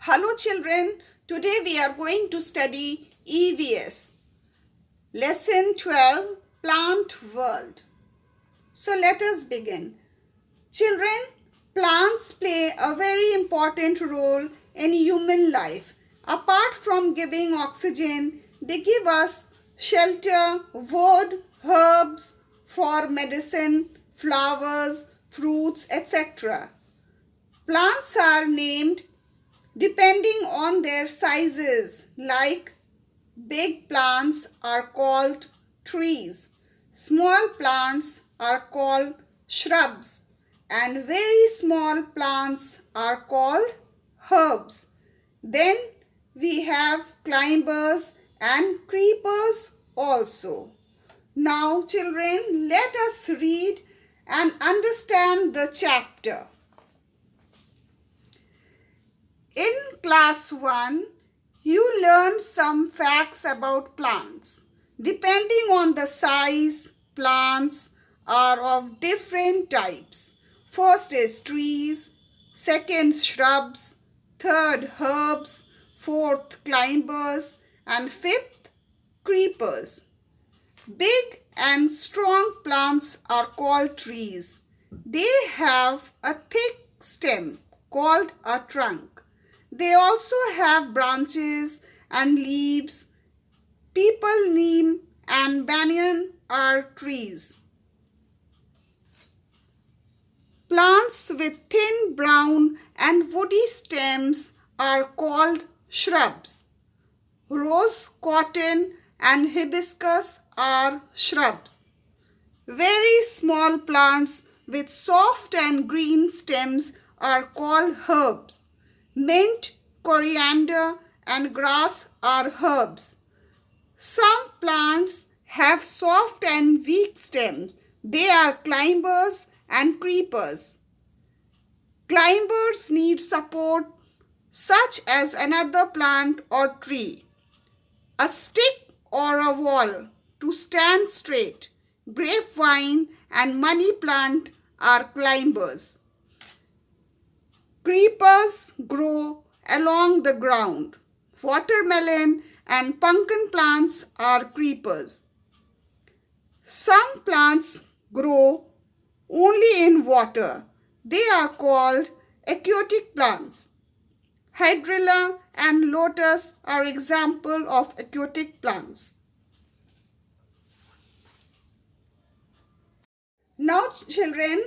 Hello children, today we are going to study EVS, Lesson 12, Plant World. So let us begin. Children, plants play a very important role in human life. Apart from giving oxygen, they give us shelter, wood, herbs for medicine, flowers, fruits, etc. Plants are named depending on their sizes, like big plants are called trees, small plants are called shrubs, and very small plants are called herbs. Then we have climbers and creepers also. Now children, let us read and understand the chapter. In class 1, you learned some facts about plants. Depending on the size, plants are of different types. First is trees, second shrubs, third herbs, fourth climbers, and fifth creepers. Big and strong plants are called trees. They have a thick stem called a trunk. They also have branches and leaves. Peepal, neem and banyan are trees. Plants with thin brown and woody stems are called shrubs. Rose, cotton and hibiscus are shrubs. Very small plants with soft and green stems are called herbs. Mint, coriander and grass are herbs. Some plants have soft and weak stems. They are climbers and creepers. Climbers need support such as another plant or tree, a stick or a wall to stand straight. Grapevine and money plant are climbers. Creepers grow along the ground. Watermelon and pumpkin plants are creepers. Some plants grow only in water. They are called aquatic plants. Hydrilla and lotus are examples of aquatic plants. Now children,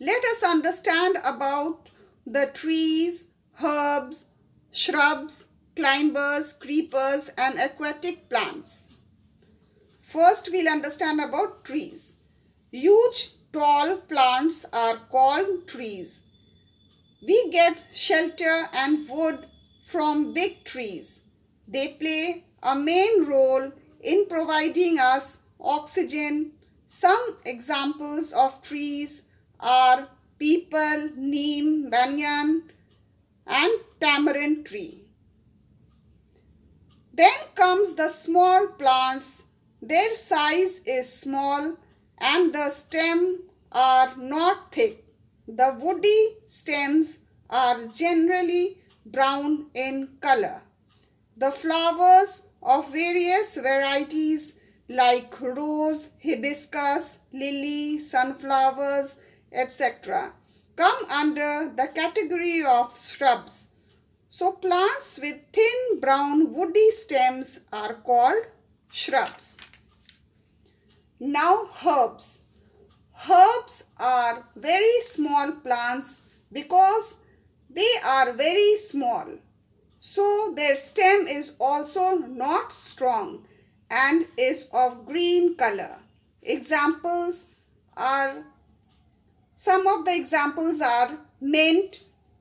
let us understand about the trees, herbs, shrubs, climbers, creepers and aquatic plants. First we'll understand about trees. Huge tall plants are called trees. We get shelter and wood from big trees. They play a main role in providing us oxygen. Some examples of trees are peepal, neem, banyan and tamarind tree. Then comes the small plants. Their size is small and the stems are not thick. The woody stems are generally brown in color. The flowers of various varieties like rose, hibiscus, lily, sunflowers, etc. come under the category of shrubs. So plants with thin brown woody stems are called shrubs. Now herbs. Herbs are very small plants because they are very small. So their stem is also not strong and is of green color. Some of the examples are mint,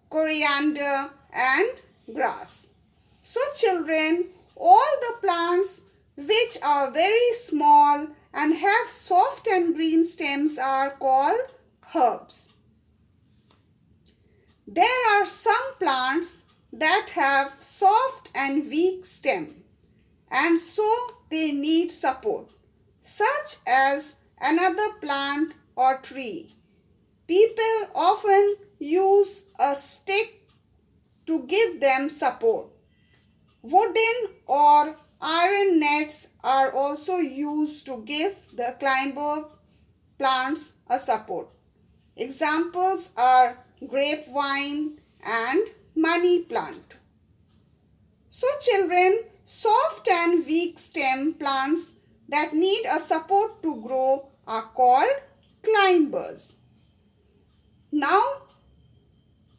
coriander and grass. So children, all the plants which are very small and have soft and green stems are called herbs. There are some plants that have soft and weak stem and so they need support, such as another plant or tree. People often use a stick to give them support. Wooden or iron nets are also used to give the climber plants a support. Examples are grapevine and money plant. So children, soft and weak stem plants that need a support to grow are called climbers. Now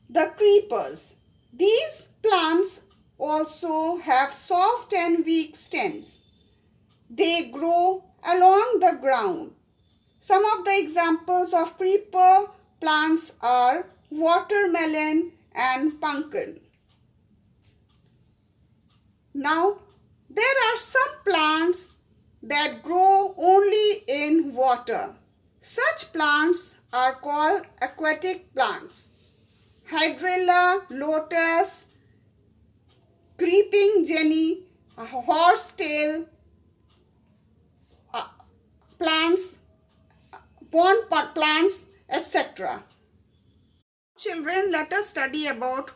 the creepers. These plants also have soft and weak stems. They grow along the ground. Some of the examples of creeper plants are watermelon and pumpkin. Now, there are some plants that grow only in water. Such plants are called aquatic plants. Hydrilla, lotus, creeping jenny, horsetail plants, pond plants, etc. Children, let us study about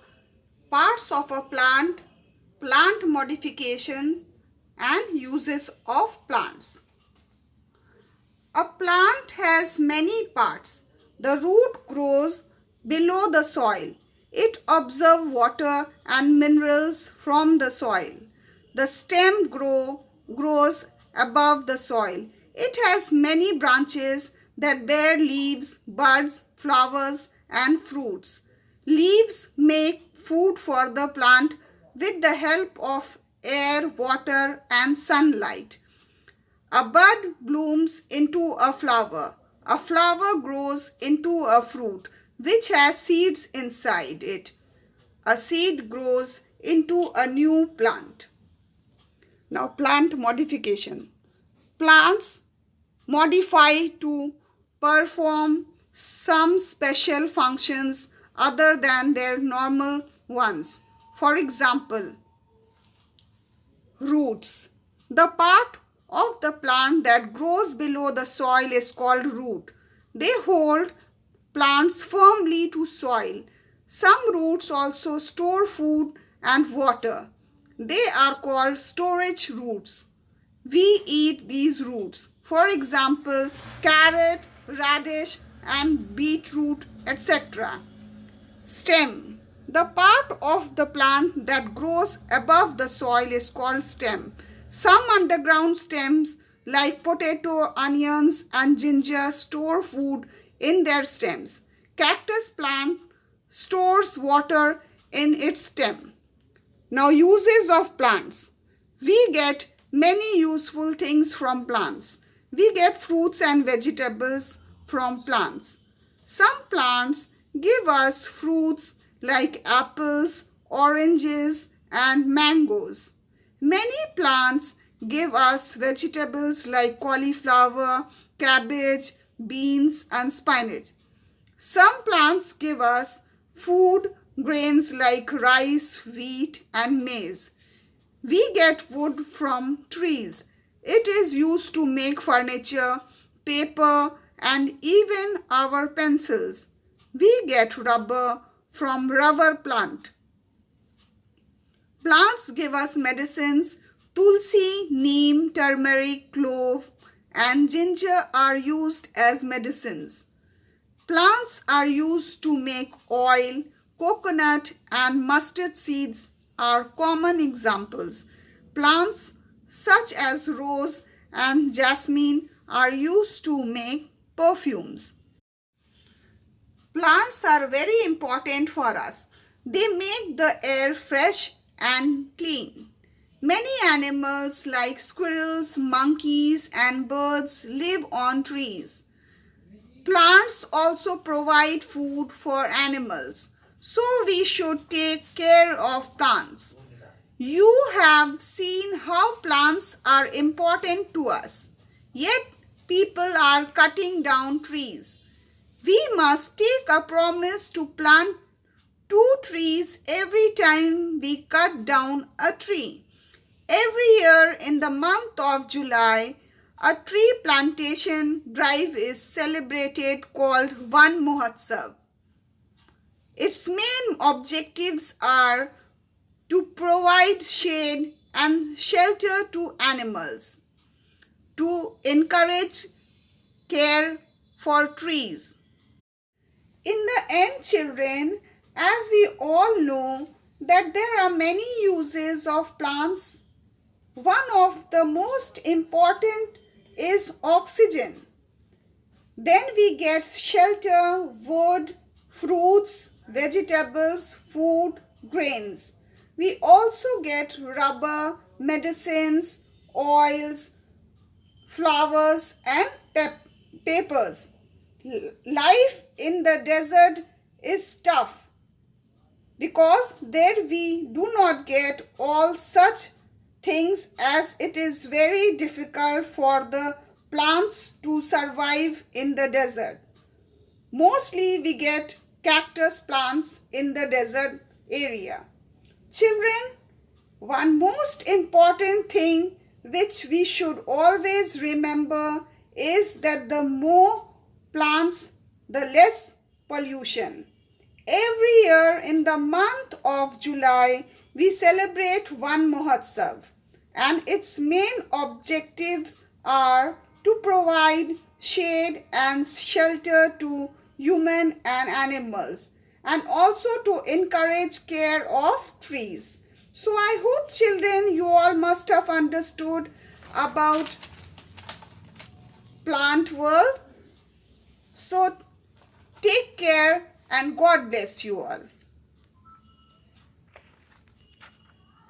parts of a plant, plant modifications and uses of plants. A plant has many parts. The root grows below the soil. It absorbs water and minerals from the soil. The stem grows above the soil. It has many branches that bear leaves, buds, flowers, and fruits. Leaves make food for the plant with the help of air, water, and sunlight. A bud blooms into a flower. A flower grows into a fruit which has seeds inside it. A seed grows into a new plant. Now, plant modification. Plants modify to perform some special functions other than their normal ones. For example, roots. The part of the plant that grows below the soil is called root. They hold plants firmly to soil. Some roots also store food and water. They are called storage roots. We eat these roots. For example, carrot, radish, and beetroot, etc. Stem. The part of the plant that grows above the soil is called stem. Some underground stems like potato, onions, and ginger store food in their stems. Cactus plant stores water in its stem. Now, uses of plants. We get many useful things from plants. We get fruits and vegetables from plants. Some plants give us fruits like apples, oranges, and mangoes. Many plants give us vegetables like cauliflower, cabbage, beans, and spinach. Some plants give us food grains like rice, wheat, and maize. We get wood from trees. It is used to make furniture, paper, and even our pencils. We get rubber from rubber plant. Plants give us medicines. Tulsi, neem, turmeric, clove, and ginger are used as medicines. Plants are used to make oil. Coconut and mustard seeds are common examples. Plants such as rose and jasmine are used to make perfumes. Plants are very important for us. They make the air fresh and clean. Many animals like squirrels, monkeys, and birds live on trees. Plants also provide food for animals, so we should take care of plants. You have seen how plants are important to us, yet people are cutting down trees. We must take a promise to plant 2 trees every time we cut down a tree. Every year in the month of July, a tree plantation drive is celebrated called Van Mahotsav. Its main objectives are to provide shade and shelter to animals, to encourage care for trees. In the end, children, as we all know that there are many uses of plants, one of the most important is oxygen. Then we get shelter, wood, fruits, vegetables, food, grains. We also get rubber, medicines, oils, flowers and papers. Life in the desert is tough because there we do not get all such things, as it is very difficult for the plants to survive in the desert. Mostly we get cactus plants in the desert area. Children, one most important thing which we should always remember is that the more plants, the less pollution. Every year in the month of July, we celebrate Van Mahotsav, and its main objectives are to provide shade and shelter to human and animals, and also to encourage care of trees. So I hope, children, you all must have understood about plant world. So take care and God bless you all.